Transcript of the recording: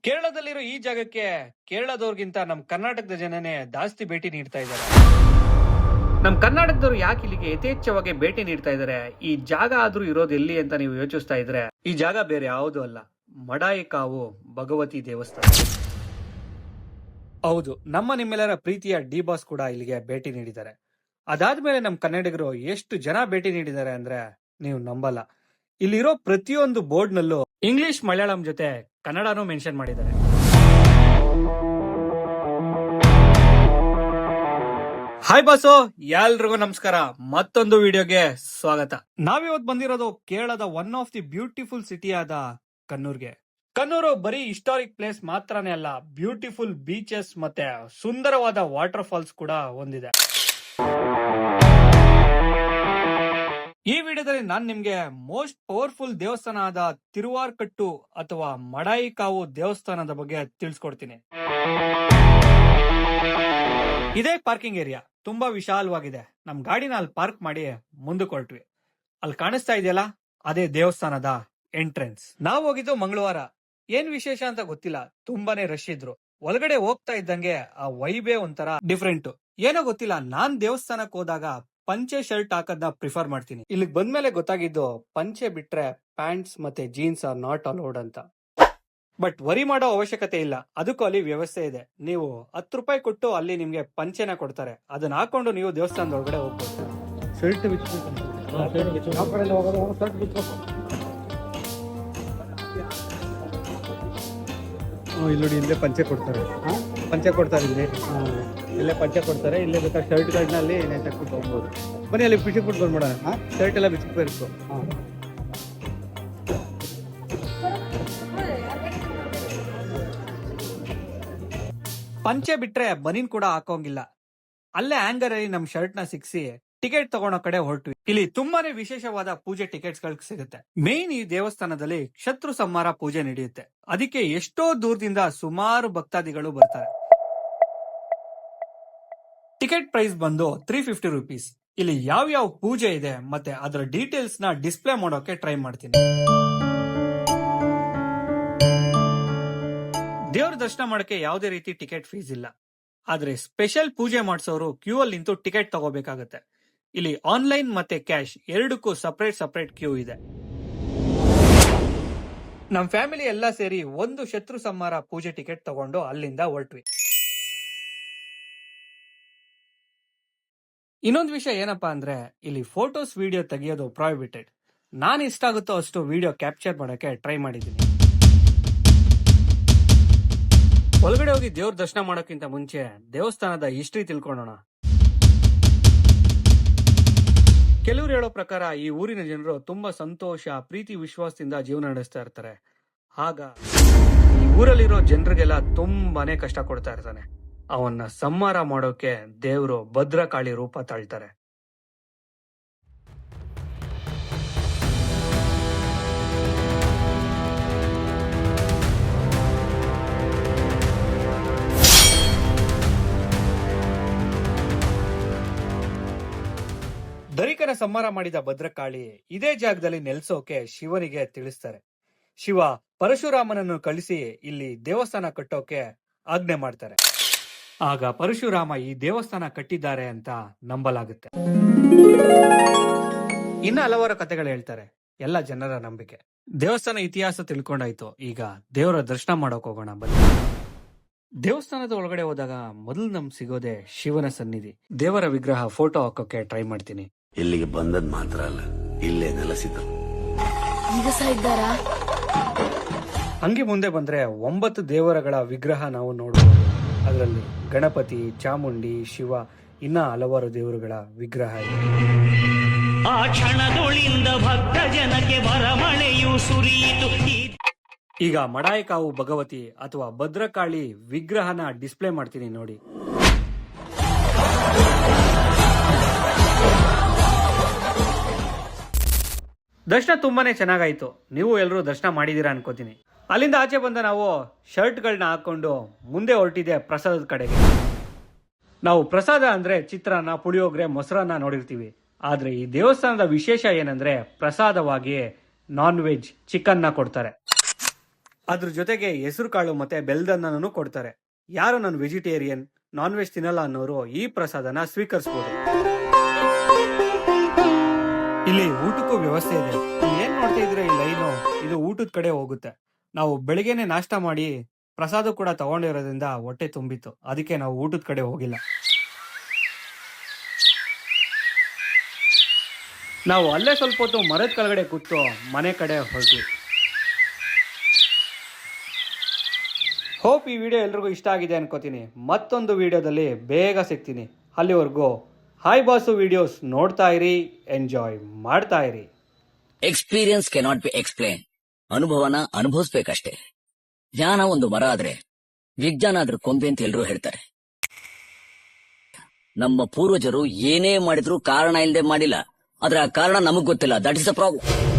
ಕೇರಳದಲ್ಲಿರೋ ಈ ಜಾಗಕ್ಕೆ ಕೇರಳದವ್ರಿಗಿಂತ ನಮ್ ಕರ್ನಾಟಕದ ಜನನೇ ಜಾಸ್ತಿ ಭೇಟಿ ನೀಡ್ತಾ ಇದ್ದಾರೆ. ನಮ್ ಕರ್ನಾಟಕದವ್ರು ಯಾಕೆ ಇಲ್ಲಿಗೆ ಯಥೇಚ್ಛವಾಗಿ ಭೇಟಿ ನೀಡ್ತಾ ಇದ್ದಾರೆ? ಈ ಜಾಗ ಆದ್ರೂ ಇರೋದು ಎಲ್ಲಿ ಅಂತ ನೀವು ಯೋಚಿಸ್ತಾ ಇದ್ರೆ, ಈ ಜಾಗ ಬೇರೆ ಯಾವುದೂ ಅಲ್ಲ, ಮಡಾಯಿಕಾವು ಭಗವತಿ ದೇವಸ್ಥಾನ. ಹೌದು, ನಮ್ಮ ನಿಮ್ಮೆಲ್ಲರ ಪ್ರೀತಿಯ ಡಿ ಬಾಸ್ ಕೂಡ ಇಲ್ಲಿಗೆ ಭೇಟಿ ನೀಡಿದ್ದಾರೆ. ಅದಾದ್ಮೇಲೆ ನಮ್ ಕನ್ನಡಿಗರು ಎಷ್ಟು ಜನ ಭೇಟಿ ನೀಡಿದ್ದಾರೆ ಅಂದ್ರೆ ನೀವು ನಂಬಲ್ಲ. ಇಲ್ಲಿರೋ ಪ್ರತಿಯೊಂದು ಬೋರ್ಡ್ ನಲ್ಲೂ ಇಂಗ್ಲಿಷ್ ಮಲಯಾಳಂ ಜೊತೆ ಕನ್ನಡನೂ ಮೆನ್ಷನ್ ಮಾಡಿದ್ದಾರೆ. ಹಾಯ್ ಬಾಸು, ಎಲ್ರಿಗೂ ನಮಸ್ಕಾರ. ಮತ್ತೊಂದು ವಿಡಿಯೋಗೆ ಸ್ವಾಗತ. ನಾವಿವತ್ತು ಬಂದಿರೋದು ಕೇರಳದ one of the beautiful city ಆದ ಕಣ್ಣೂರ್ಗೆ. ಕಣ್ಣೂರು ಬರೀ ಹಿಸ್ಟಾರಿಕ್ ಪ್ಲೇಸ್ ಮಾತ್ರನೇ ಅಲ್ಲ, ಬ್ಯೂಟಿಫುಲ್ ಬೀಚಸ್ ಮತ್ತೆ ಸುಂದರವಾದ ವಾಟರ್ ಫಾಲ್ಸ್ ಕೂಡ ಹೊಂದಿದೆ. ಈ ವಿಡಿಯೋದಲ್ಲಿ ನಾನು ನಿಮ್ಗೆ ಮೋಸ್ಟ್ ಪವರ್ಫುಲ್ ದೇವಸ್ಥಾನ ಆದ ತಿರುವಾರ್ಕಟ್ಟು ಅಥವಾ ಮಡಾಯಿಕಾವು ದೇವಸ್ಥಾನದ ಬಗ್ಗೆ ತಿಳಿಸ್ಕೊಡ್ತೀನಿ. ಇದೇ ಪಾರ್ಕಿಂಗ್ ಏರಿಯಾ ತುಂಬಾ ವಿಶಾಲವಾಗಿದೆ. ನಮ್ ಗಾಡಿನ ಅಲ್ಲಿ ಪಾರ್ಕ್ ಮಾಡಿ ಮುಂದಕ್ಕೆ ಹೊರಟ್ವಿ. ಅಲ್ಲಿ ಕಾಣಿಸ್ತಾ ಇದೆಯಲ್ಲ, ಅದೇ ದೇವಸ್ಥಾನದ ಎಂಟ್ರೆನ್ಸ್. ನಾವು ಹೋಗಿದ್ದು ಮಂಗಳವಾರ. ಏನ್ ವಿಶೇಷ ಅಂತ ಗೊತ್ತಿಲ್ಲ, ತುಂಬಾನೇ ರಶ್ ಇದ್ರು. ಒಳಗಡೆ ಹೋಗ್ತಾ ಇದ್ದಂಗೆ ಆ ವೈಬೇ ಒಂಥರ ಡಿಫ್ರೆಂಟ್. ಏನೋ ಗೊತ್ತಿಲ್ಲ, ನಾನ್ ದೇವಸ್ಥಾನಕ್ಕೆ ಹೋದಾಗ ಪಂಚೆ ಶರ್ಟ್ ಹಾಕೋದನ್ನ ಪ್ರಿಫರ್ ಮಾಡ್ತೀನಿ. ಇಲ್ಲಿಗೆ ಬಂದ್ಮೇಲೆ ಗೊತ್ತಾಗಿದ್ದು, ಪಂಚೆ ಬಿಟ್ರೆ ಪ್ಯಾಂಟ್ಸ್ ಮತ್ತೆ ಜೀನ್ಸ್ ಆರ್ ನಾಟ್ ಅಲೌಡ್ ಅಂತ. ಬಟ್ ವರಿ ಮಾಡೋ ಅವಶ್ಯಕತೆ ಇಲ್ಲ, ಅದಕ್ಕೂ ಅಲ್ಲಿ ವ್ಯವಸ್ಥೆ ಇದೆ. ನೀವು 10 ರೂಪಾಯಿ ಕೊಟ್ಟು ಅಲ್ಲಿ ನಿಮ್ಗೆ ಪಂಚೆನ ಕೊಡ್ತಾರೆ, ಅದನ್ನ ಹಾಕೊಂಡು ನೀವು ದೇವಸ್ಥಾನದ ಒಳಗಡೆ ಹೋಗ್ಬೋದು. ಶರ್ಟ್ ಇಲ್ಲಿ ನೋಡಿ, ಇಲ್ಲೇ ಪಂಚೆ ಕೊಡ್ತಾರೆ. ಪಂಚೆ ಕೊಡ್ತಾರೆ, ಇಲ್ಲೇ ಪಂಚೆ ಕೊಡ್ತಾರೆ. ಇಲ್ಲೇ ಬೇಕಾದ್ರೆ ಶರ್ಟ್ಗಳನ್ನ ಅಲ್ಲಿ ತಕ್ಬಿಟ್ಟು ಹೋಗ್ಬೋದು. ಬನ್ನಿ ಅಲ್ಲಿ ಬಿಚ್ಚಿಬಿಟ್ಟು ಬಂದ್ಬಿಡೋಣ. ಶರ್ಟ್ ಎಲ್ಲ ಬಿಚ್ಚಿಬೇಕು. ಪಂಚೆ ಬಿಟ್ರೆ ಬನೀನ್ ಕೂಡ ಹಾಕೋಂಗಿಲ್ಲ. ಅಲ್ಲೇ ಹ್ಯಾಂಗರ್ ಅಲ್ಲಿ ನಮ್ ಶರ್ಟ್ ನ ಸಿಕ್ಸಿ ಟಿಕೆಟ್ ತಗೊಳೋ ಕಡೆ ಹೊರಟ್ವಿ. ಇಲ್ಲಿ ತುಂಬಾನೇ ವಿಶೇಷವಾದ ಪೂಜೆ ಟಿಕೆಟ್ಸ್ ಗಳು ಸಿಗುತ್ತೆ. ಮೇನ್ ಈ ದೇವಸ್ಥಾನದಲ್ಲಿ ಶತ್ರು ಸಂಹಾರ ಪೂಜೆ ನಡೆಯುತ್ತೆ. ಅದಕ್ಕೆ ಎಷ್ಟೋ ದೂರದಿಂದ ಸುಮಾರು ಭಕ್ತಾದಿಗಳು ಬರ್ತಾರೆ. ಟಿಕೆಟ್ ಪ್ರೈಸ್ ಬಂದು 350 ರೂಪೀಸ್. ಇಲ್ಲಿ ಯಾವ ಪೂಜೆ ಇದೆ ಮತ್ತೆ ಅದರ ಡೀಟೇಲ್ಸ್ ನ ಡಿಸ್ಪ್ಲೇ ಮಾಡೋಕೆ ಟ್ರೈ ಮಾಡ್ತೀನಿ. ದೇವ್ರ ದರ್ಶನ ಮಾಡಕ್ಕೆ ಯಾವುದೇ ರೀತಿ ಟಿಕೆಟ್ ಫೀಸ್ ಇಲ್ಲ. ಆದ್ರೆ ಸ್ಪೆಷಲ್ ಪೂಜೆ ಮಾಡಿಸೋರು ಕ್ಯೂ ಅಲ್ಲಿ ನಿಂತು ಟಿಕೆಟ್ ತಗೋಬೇಕಾಗತ್ತೆ. ಇಲ್ಲಿ ಆನ್ಲೈನ್ ಮತ್ತೆ ಕ್ಯಾಶ್ ಎರಡಕ್ಕೂ ಸಪರೇಟ್ ಕ್ಯೂ ಇದೆ. ನಮ್ ಫ್ಯಾಮಿಲಿ ಎಲ್ಲ ಸೇರಿ ಒಂದು ಶತ್ರು ಸಂಹಾರ ಪೂಜೆ ಟಿಕೆಟ್ ತಗೊಂಡು ಅಲ್ಲಿಂದ ಹೊರಟ್ವಿ. ಇನ್ನೊಂದು ವಿಷಯ ಏನಪ್ಪಾ ಅಂದ್ರೆ, ಇಲ್ಲಿ ಫೋಟೋಸ್ ವಿಡಿಯೋ ತೆಗೆಯೋದು ಪ್ರಾಹಿಬಿಟೆಡ್. ನಾನು ಎಷ್ಟಾಗುತ್ತೋ ಅಷ್ಟು ವಿಡಿಯೋ ಕ್ಯಾಪ್ಚರ್ ಮಾಡಕ್ಕೆ ಟ್ರೈ ಮಾಡಿದ್ದೀನಿ. ಒಳಗಡೆ ಹೋಗಿ ದೇವ್ರ ದರ್ಶನ ಮಾಡೋಕ್ಕಿಂತ ಮುಂಚೆ ದೇವಸ್ಥಾನದ ಹಿಸ್ಟ್ರಿ ತಿಳ್ಕೊಳ್ಳೋಣ. ಕೆಲವರು ಹೇಳೋ ಪ್ರಕಾರ ಈ ಊರಿನ ಜನರು ತುಂಬಾ ಸಂತೋಷ, ಪ್ರೀತಿ, ವಿಶ್ವಾಸದಿಂದ ಜೀವನ ನಡೆಸ್ತಾ ಇರ್ತಾರೆ. ಆಗ ಈ ಊರಲ್ಲಿರೋ ಜನರಿಗೆಲ್ಲ ತುಂಬಾನೇ ಕಷ್ಟ ಕೊಡ್ತಾ ಇರ್ತಾನೆ. ಅವನ್ನ ಸಂಹಾರ ಮಾಡೋಕೆ ದೇವರು ಭದ್ರಕಾಳಿ ರೂಪ ತಾಳ್ತಾರೆ. ದರಿಕನ ಸಂಹಾರ ಮಾಡಿದ ಭದ್ರಕಾಳಿ ಇದೇ ಜಾಗದಲ್ಲಿ ನೆಲೆಸೋಕೆ ಶಿವನಿಗೆ ತಿಳಿಸ್ತಾರೆ. ಶಿವ ಪರಶುರಾಮನನ್ನು ಕಳಿಸಿ ಇಲ್ಲಿ ದೇವಸ್ಥಾನ ಕಟ್ಟೋಕೆ ಆಜ್ಞೆ ಮಾಡ್ತಾರೆ. ಆಗ ಪರಶುರಾಮ ಈ ದೇವಸ್ಥಾನ ಕಟ್ಟಿದ್ದಾರೆ ಅಂತ ನಂಬಲಾಗುತ್ತೆ. ಇನ್ನ ಹಲವಾರು ಕಥೆಗಳು ಹೇಳ್ತಾರೆ, ಎಲ್ಲ ಜನರ ನಂಬಿಕೆ. ದೇವಸ್ಥಾನ ಇತಿಹಾಸ ತಿಳ್ಕೊಂಡಾಯ್ತು, ಈಗ ದೇವರ ದರ್ಶನ ಮಾಡೋಕ್ ಹೋಗೋಣ ಬನ್ನಿ. ದೇವಸ್ಥಾನದ ಒಳಗಡೆ ಹೋದಾಗ ಮೊದಲು ನಮ್ಗೆ ಸಿಗೋದೆ ಶಿವನ ಸನ್ನಿಧಿ. ದೇವರ ವಿಗ್ರಹ ಫೋಟೋ ಹಾಕೋಕೆ ಟ್ರೈ ಮಾಡ್ತೀನಿ. ಇಲ್ಲಿಗೆ ಬಂದದ್ ಮಾತ್ರ ಅಲ್ಲ, ಇಲ್ಲೇ ನೆಲೆಸಿದ್ದು. ಹಂಗೆ ಮುಂದೆ ಬಂದ್ರೆ 9 ದೇವರಗಳ ವಿಗ್ರಹ ನಾವು ನೋಡಬಹುದು. ಅದರಲ್ಲಿ ಗಣಪತಿ, ಚಾಮುಂಡಿ, ಶಿವ, ಇನ್ನ ಹಲವಾರು ದೇವರುಗಳ ವಿಗ್ರಹ ಇದೆ. ಆ ಕ್ಷಣದೊಳಿಂದ ಭಕ್ತ ಜನಕ್ಕೆ ವರಮಳೆಯು ಸುರಿಯಿತು. ಈಗ ಮಡಾಯಿಕಾವು ಭಗವತಿ ಅಥವಾ ಭದ್ರಕಾಳಿ ವಿಗ್ರಹನ ಡಿಸ್ಪ್ಲೇ ಮಾಡ್ತೀನಿ ನೋಡಿ. ದರ್ಶನ ತುಂಬಾನೇ ಚೆನ್ನಾಗಾಯ್ತು. ನೀವು ಎಲ್ಲರೂ ದರ್ಶನ ಮಾಡಿದೀರಾ ಅನ್ಕೋತೀನಿ. ಅಲ್ಲಿಂದ ಆಚೆ ಬಂದ ನಾವು ಶರ್ಟ್ಗಳನ್ನ ಹಾಕೊಂಡು ಮುಂದೆ ಹೊರಟಿದೆ ಪ್ರಸಾದದ ಕಡೆಗೆ. ನಾವು ಪ್ರಸಾದ ಅಂದ್ರೆ ಚಿತ್ರಾನ್ನ, ಪುಳಿಯೋಗರೆ, ಮೊಸರನ್ನ ನೋಡಿರ್ತೀವಿ. ಆದ್ರೆ ಈ ದೇವಸ್ಥಾನದ ವಿಶೇಷ ಏನಂದ್ರೆ ಪ್ರಸಾದವಾಗಿ ನಾನ್ ವೆಜ್ ಚಿಕನ್ನ ಕೊಡ್ತಾರೆ. ಅದ್ರ ಜೊತೆಗೆ ಹೆಸರು ಕಾಳು ಮತ್ತೆ ಬೆಲ್ದನ್ನನೂ ಕೊಡ್ತಾರೆ. ಯಾರು ನಾನು ವೆಜಿಟೇರಿಯನ್ ನಾನ್ ವೆಜ್ ತಿನ್ನಲ್ಲ ಅನ್ನೋರು ಈ ಪ್ರಸಾದನ ಸ್ವೀಕರಿಸಬಹುದು. ಇಲ್ಲಿ ಊಟಕ್ಕೂ ವ್ಯವಸ್ಥೆ ಇದೆ. ಇಲ್ಲಿ ಏನ್ ನೋಡ್ತಾ ಇದ್ರೆ ಈ ಲೈನು, ಇದು ಊಟದ ಕಡೆ ಹೋಗುತ್ತೆ. ನಾವು ಬೆಳಿಗ್ಗೆನೆ ನಾಷ್ಟ ಮಾಡಿ ಪ್ರಸಾದ ಕೂಡ ತಗೊಂಡಿರೋದ್ರಿಂದ ಹೊಟ್ಟೆ ತುಂಬಿತ್ತು, ಅದಕ್ಕೆ ನಾವು ಊಟದ ಕಡೆ ಹೋಗಿಲ್ಲ. ನಾವು ಅಲ್ಲೇ ಸ್ವಲ್ಪ ಹೊತ್ತು ಮರದ ಕೆಳಗಡೆ ಕೂತು ಮನೆ ಕಡೆ ಹೊರಟ್ವಿ. ಹೋಪ್ ಈ ವಿಡಿಯೋ ಎಲ್ರಿಗೂ ಇಷ್ಟ ಆಗಿದೆ ಅನ್ಕೋತೀನಿ. ಮತ್ತೊಂದು ವಿಡಿಯೋದಲ್ಲಿ ಬೇಗ ಸಿಗ್ತೀನಿ. ಅಲ್ಲಿವರೆಗೂ ಹಾಯ್ ಬಾಸು ವಿಡಿಯೋಸ್ ನೋಡ್ತಾ ಇರಿ, ಎಂಜಾಯ್ ಮಾಡ್ತಾ ಇರಿ. Experience cannot be explain. ಅನುಭವನ ಅನುಭವಿಸ್ಬೇಕಷ್ಟೇ. ಜ್ಞಾನ ಒಂದು ಮರ ಆದ್ರೆ ವಿಜ್ಞಾನ ಅದ್ರ ಕೊಂಬೆ ಅಂತ ಎಲ್ರೂ ಹೇಳ್ತಾರೆ. ನಮ್ಮ ಪೂರ್ವಜರು ಏನೇ ಮಾಡಿದ್ರು ಕಾರಣ ಇಲ್ಲದೆ ಮಾಡಿಲ್ಲ. ಆದ್ರೆ ಆ ಕಾರಣ ನಮಗ್ ಗೊತ್ತಿಲ್ಲ. That is the problem.